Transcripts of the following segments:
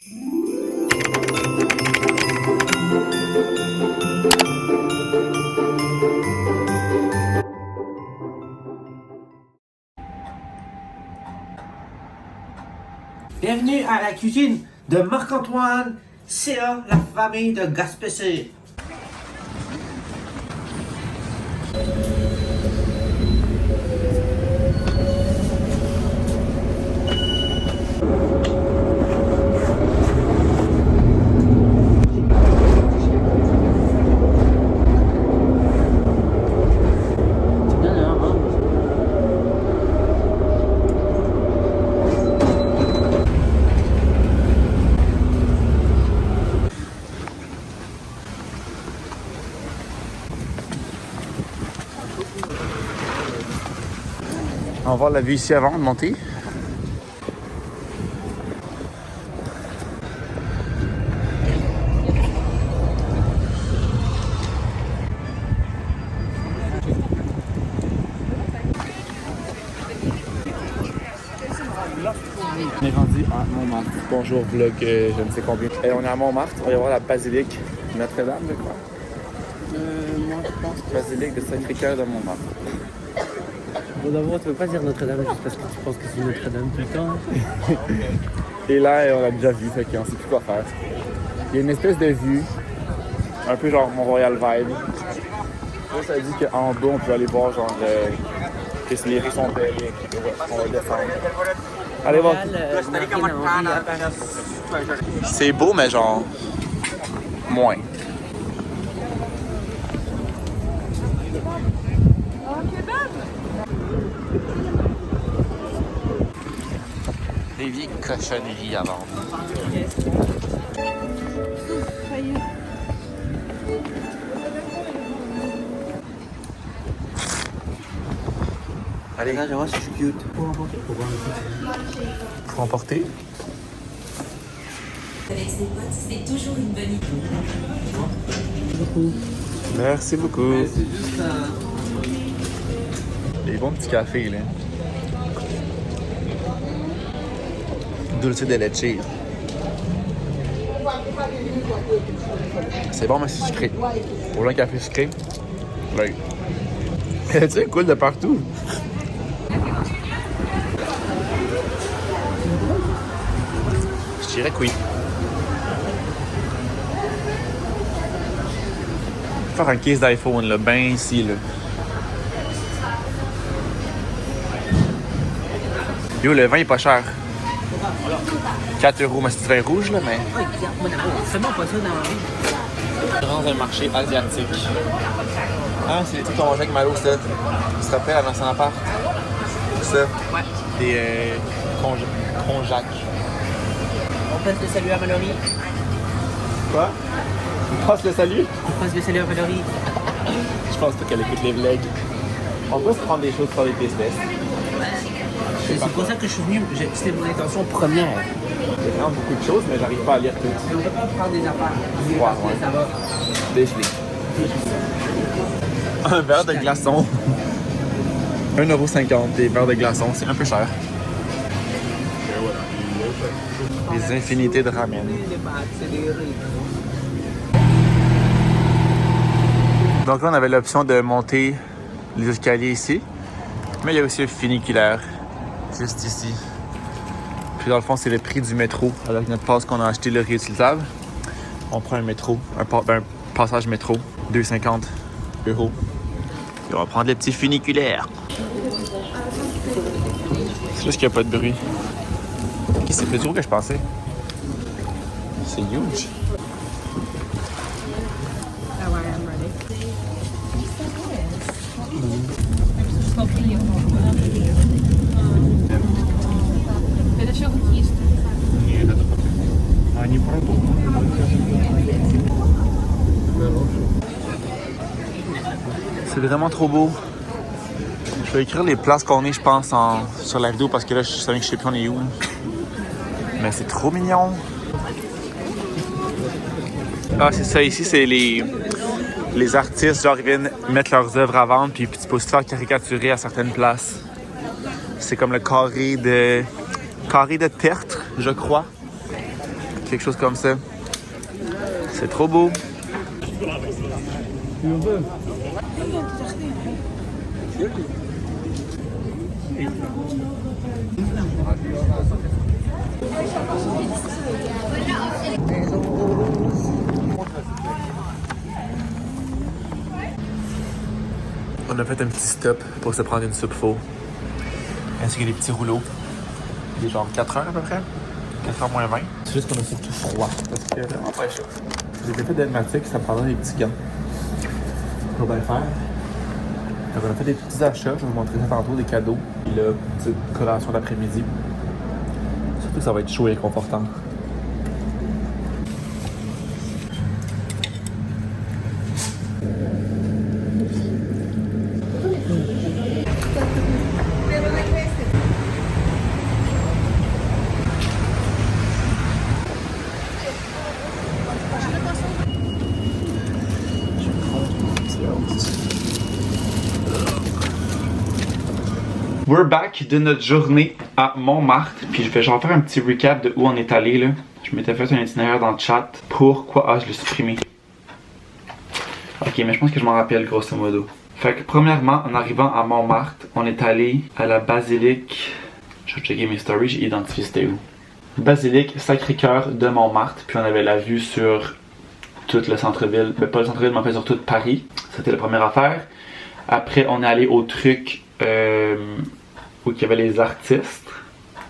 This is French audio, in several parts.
Bienvenue à la cuisine de Marc-Antoine, CA, la famille de Gaspésie. On va voir la vue ici avant de monter. On est rendu à Montmartre. Bonjour vlog, je ne sais combien. Et on est à Montmartre, on va y voir la basilique Notre-Dame, je crois. Moi je pense basilique de Sacré-Cœur de Montmartre. Bon, d'abord, tu peux pas dire Notre-Dame juste parce que tu penses que c'est Notre-Dame tout le temps. Et là, on l'a déjà vu, fait qu'on sait plus quoi faire. Il y a une espèce de vue, un peu genre Mont-Royal vibe. Là, ça dit qu'en bas, on peut aller voir genre que les rues sont belles et on va descendre. Allez voir. C'est beau, mais genre moins. Des vieilles cochonneries à vendre. Allez, Regarde, je vois, c'est cute. pour emporter. Avec ses potes, c'est toujours une bonne idée. Merci beaucoup. C'est juste Des bons petits cafés, là. Dulce de leche. C'est bon, mais c'est sucré. Pour un café sucré, ouais. Tu sais, coule de partout. Je dirais que oui. Faire un case d'iPhone, là, ben ici, là. Yo, le vin est pas cher. 4 €, mais c'est du vin rouge, là, mais... Fais-moi pas ça dans la vie. Dans un marché asiatique. Ah, c'est les trucs qu'on mangeait avec Malo, ça. Tu te rappelles, à l'ancien appart? Ça? Ouais. Des konjac. On passe le salut à Mallory. Quoi? Tu passes le salut? On passe le salut à Mallory. Je pense pas qu'elle écoute les vlogs. On peut se prendre des choses pour les tests. C'est pour ça que je suis venu. C'était mon intention première. J'ai vraiment beaucoup de choses, mais j'arrive pas à lire tout. Mais on peut pas prendre des affaires. Ouais. Ça va. Dégelé. Un verre de glaçons. 1,50 € des verres de glaçons, c'est un peu cher. Des infinités de ramen. Donc là, on avait l'option de monter les escaliers ici. Mais il y a aussi un funiculaire, juste ici. Puis dans le fond, c'est le prix du métro. Avec notre passe qu'on a acheté, le réutilisable, on prend un métro, un passage métro, 2,50 €. Puis on va prendre les petits funiculaires. C'est juste qu'il n'y a pas de bruit. Ok, c'est plus gros que je pensais. C'est huge. C'est vraiment trop beau. Je vais écrire les places qu'on est, je pense, sur la vidéo parce que là, je sais plus on est où. Mais c'est trop mignon. Ah, c'est ça. Ici, c'est les artistes, genre, ils viennent mettre leurs œuvres à vendre, puis tu peux aussi te faire caricaturer à certaines places. C'est comme le carré de Tertre, je crois. quelque chose comme ça. C'est trop beau. On a fait un petit stop pour se prendre une soupe faux. Ainsi que des petits rouleaux. Il est genre 4 heures à peu près. 4 heures moins 20. C'est juste qu'on a surtout froid. Parce que vraiment pas chaud. J'ai fait d'Elmatic, ça me prendra des petits gants. Pour bien faire. Donc on a fait des petits achats. Je vais vous montrer ça tantôt, des cadeaux. Puis là, petite collation d'après-midi. Surtout que ça va être chaud et confortable. We're back de notre journée à Montmartre. Puis je vais genre faire un petit recap de où on est allé là. Je m'étais fait un itinéraire dans le chat. Pourquoi? Ah, je l'ai supprimé. Ok, mais je pense que je m'en rappelle grosso modo. Fait que premièrement, en arrivant à Montmartre, on est allé à la basilique. Je vais checker mes stories, j'ai identifié c'était où. Basilique Sacré-Cœur de Montmartre. Puis on avait la vue sur tout le centre-ville. Ben pas le centre-ville, mais en fait sur tout Paris. C'était la première affaire. Après, on est allé au truc où il y avait les artistes,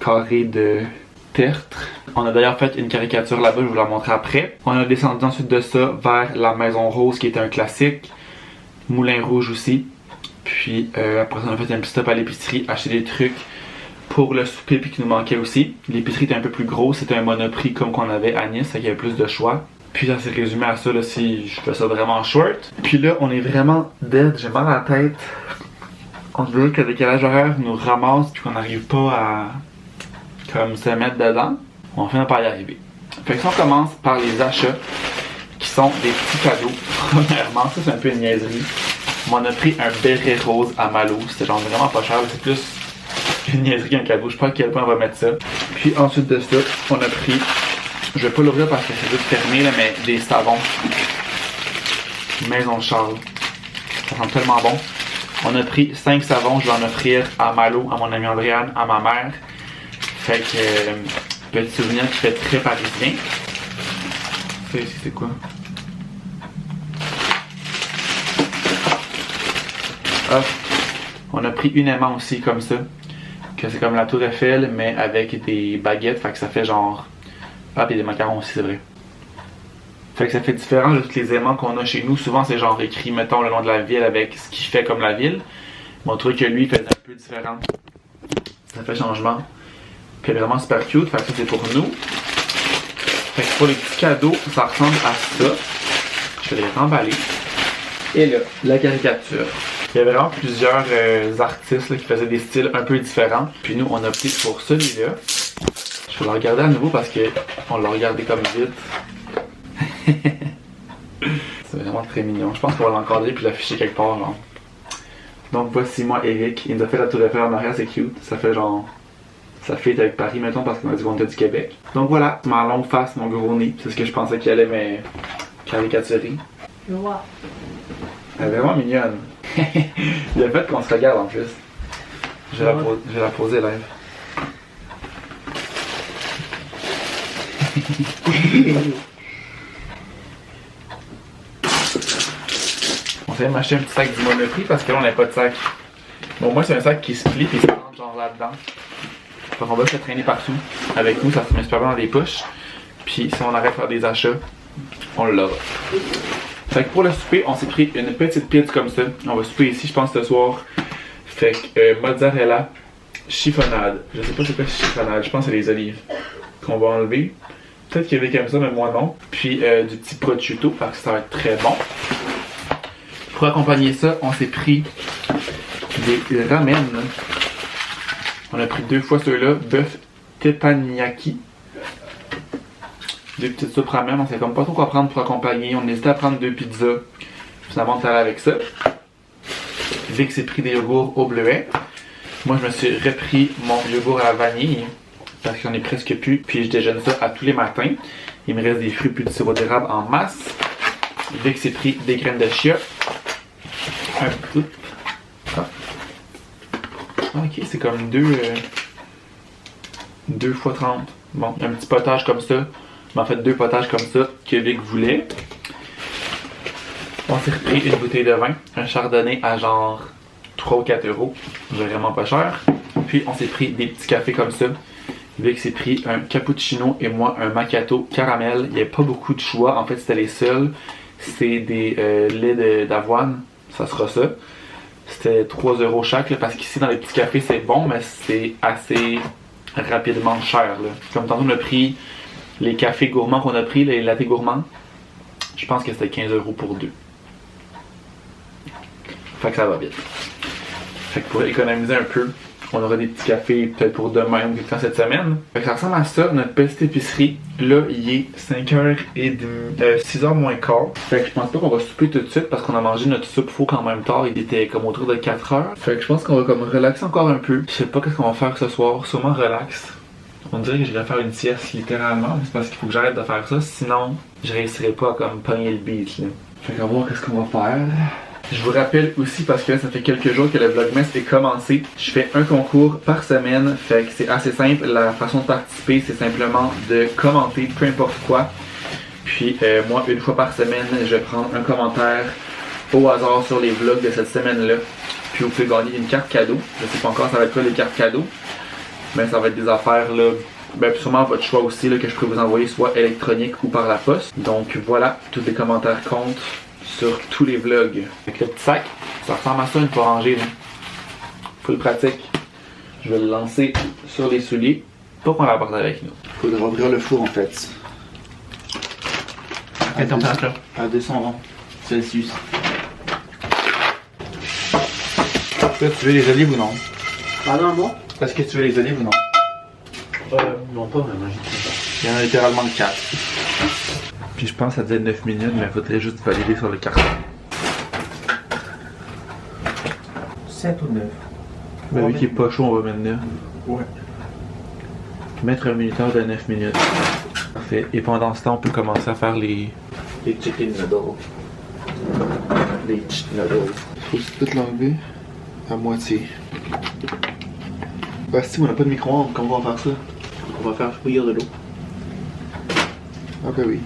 carré de tertre. On a d'ailleurs fait une caricature là-bas, je vais vous la montrer après. On a descendu ensuite de ça vers la Maison Rose qui était un classique. Moulin Rouge aussi. Puis après ça, on a fait un petit stop à l'épicerie, acheter des trucs pour le souper puis qui nous manquait aussi. L'épicerie était un peu plus grosse, c'était un Monoprix comme qu'on avait à Nice, il y avait plus de choix. Puis ça s'est résumé à ça là, si je fais ça vraiment short. Puis là, on est vraiment dead, j'ai mal à la tête. On dirait que le décalage horaire nous ramasse puis qu'on n'arrive pas à comme se mettre dedans. On finit par y arriver. Fait que si on commence par les achats qui sont des petits cadeaux. Premièrement, ça c'est un peu une niaiserie. On a pris un béret rose à Malo. C'était genre vraiment pas cher. C'est plus une niaiserie qu'un cadeau. Je sais pas à quel point on va mettre ça. Puis ensuite de ça, on a pris, je vais pas l'ouvrir parce que c'est vite fermé là, mais des savons. Maison Charles. Ça sent tellement bon. On a pris 5 savons, je vais en offrir à Malo, à mon ami Andréane, à ma mère. Fait que, petit souvenir qui fait très parisien. Ça ici, c'est quoi? Hop. On a pris une aimant aussi, comme ça. Que c'est comme la Tour Eiffel, mais avec des baguettes, fait que ça fait genre... Ah, puis des macarons aussi, c'est vrai. Fait que ça fait différent de tous les aimants qu'on a chez nous. Souvent, c'est genre écrit, mettons, le nom de la ville avec ce qu'il fait comme la ville. Mon truc que lui faisait un peu différent. Ça fait changement. Puis vraiment super cute. Fait que ça, c'est pour nous. Fait que pour les petits cadeaux, ça ressemble à ça. Je vais les remballer. Et là, la caricature. Il y avait vraiment plusieurs artistes là, qui faisaient des styles un peu différents. Puis nous, on a opté pour celui-là. Je vais le regarder à nouveau parce qu'on l'a regardé comme vite. C'est vraiment très mignon. Je pense qu'on va l'encadrer puis l'afficher quelque part. Genre. Donc voici moi, Eric. Il nous a fait la Tour Eiffel en arrière, c'est cute. Ça fait genre. Ça fit avec Paris, mettons, parce qu'on a dit qu'on était du Québec. Donc voilà, ma longue face, mon gros nez. C'est ce que je pensais qu'il allait me caricaturer. Wow. Elle est vraiment mignonne. Le fait qu'on se regarde en plus. Je vais la poser live. On s'est m'acheter un petit sac du Monoprix parce que là on n'a pas de sac. Bon, moi c'est un sac qui se plie et ça rentre genre là-dedans. Donc on va se traîner partout avec nous, ça se met super bien dans les poches. Puis si on arrête de faire des achats, on l'aura. Fait que pour le souper, on s'est pris une petite pizza comme ça. On va souper ici, je pense, ce soir. Fait que mozzarella, chiffonnade. Je sais pas c'est quoi chiffonnade, je pense que c'est les olives qu'on va enlever. Peut-être qu'il y avait comme ça, mais moi non. Puis du petit prosciutto, parce que ça va être très bon. Pour accompagner ça, on s'est pris des ramen. On a pris 2 fois ceux-là, bœuf teppanyaki. 2 petites soupes ramen, on sait comme pas trop quoi prendre pour accompagner. On hésitait à prendre 2 pizzas. Finalement, on est allé avec ça. Vic s'est pris des yogourts au bleuet. Moi, je me suis repris mon yogourt à la vanille. parce que j'en ai presque plus. Puis je déjeune ça à tous les matins. Il me reste des fruits puis du sirop d'érable en masse. Vic s'est pris des graines de chia. Un peu. Ah. Ok, c'est comme 2 fois 30. Bon, un petit potage comme ça. Mais en fait, 2 potages comme ça que Vic voulait. On s'est repris une bouteille de vin, un chardonnay à genre 3 ou 4 euros. Vraiment pas cher. Puis on s'est pris des petits cafés comme ça. Vic s'est pris un cappuccino et moi un macchiato caramel. Il n'y avait pas beaucoup de choix. En fait, c'était les seuls. C'est des laits d'avoine. Ça sera ça. C'était 3 euros chaque. Là, parce qu'ici, dans les petits cafés, c'est bon, mais c'est assez rapidement cher. Là. Comme tantôt, on a pris les cafés gourmands qu'on a pris, les lattés gourmands. Je pense que c'était 15 euros pour 2. Fait que ça va vite. Fait que pour économiser un peu, on aura des petits cafés peut-être pour demain ou quelque temps cette semaine. Fait que ça ressemble à ça, notre petite épicerie. Là, il est 5h30, 6h moins quart. Fait que je pense pas qu'on va souper tout de suite parce qu'on a mangé notre soupe faux quand même tard. Il était comme autour de 4h. Fait que je pense qu'on va comme relaxer encore un peu. Je sais pas qu'est-ce qu'on va faire ce soir. Sûrement relax. On dirait que je vais faire une sieste littéralement. Mais c'est parce qu'il faut que j'arrête de faire ça. Sinon, je réussirai pas à comme pogner le beat. Là. Fait qu'on va voir qu'est-ce qu'on va faire. Je vous rappelle aussi, parce que là, ça fait quelques jours que le Vlogmas est commencé, je fais un concours par semaine, fait que c'est assez simple. La façon de participer, c'est simplement de commenter peu importe quoi. Puis moi, une fois par semaine, je vais prendre un commentaire au hasard sur les vlogs de cette semaine-là. Puis vous pouvez gagner une carte cadeau. Je sais pas encore ça va être quoi les cartes cadeaux, mais ça va être des affaires là, ben sûrement votre choix aussi là, que je pourrais vous envoyer soit électronique ou par la poste. Donc voilà, tous les commentaires comptent sur tous les vlogs. Avec le petit sac, ça ressemble à ça une fois rangé. Full pratique. Je vais le lancer sur les souliers pour qu'on l'apporte avec nous. Il faudra ouvrir le four en fait. À quelle température? À 220 Celsius. Toi, tu veux les olives ou non? Pardon, moi? Est-ce que tu veux les olives ou non? Non, pas vraiment, Il y en a littéralement 4. Puis je pense que ça disait 9 minutes, mais il faudrait juste valider sur le carton. 7 ou 9? Ben, vu qu'il est pas chaud, on va mettre 9. Ouais. Mettre un minuteur de 9 minutes. Parfait. Et pendant ce temps, on peut commencer à faire les chicken noodles. Les chicken noodles. Faut tout l'enlever à moitié. Bah si on n'a pas de micro-ondes, comment on va faire ça? On va faire bouillir de l'eau. Ah bah oui.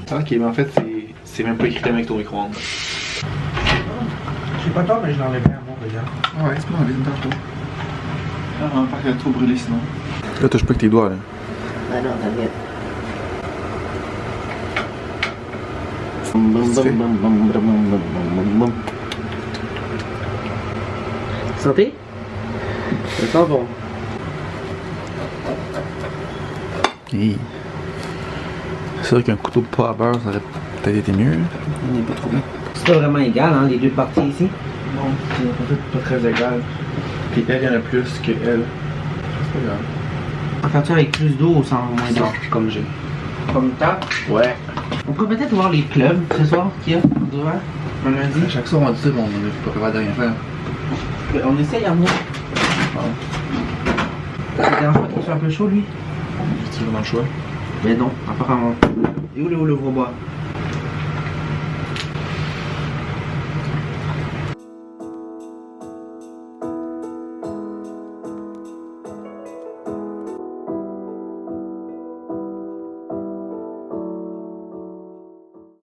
Ok, mais en fait, c'est même pas écrit avec ton micro-ondes. J'ai pas tort, mais je l'enlèverai à moi, regarde. Ah ouais, c'est pas enlevé une tantôt. Ah non, pas qu'elle a trop brûlé sinon. Là, touche pas avec tes doigts, là. Ah non, t'inquiète. Santé? Ça sent bon. Hey. C'est sûr qu'un couteau de pas à beurre, ça aurait peut-être été mieux. On n'est pas trop bien. C'est pas vraiment égal, hein, les deux parties ici? Non, c'est en fait pas très égal. Puis elle, il y en a plus que elle. C'est pas grave. On va faire ça avec plus d'eau ou sans moins d'eau? Comme j'ai. Comme ça? Ouais. On peut peut-être voir les clubs ce soir qu'il y a dehors, un lundi. À chaque soir on dit ça, mais on n'est pas capable de rien faire. On essaye à venir. Ça te dérange pas qu'il soit un peu chaud lui? J'ai-tu vraiment le choix? Mais non, apparemment. Et où le ouvre-bois?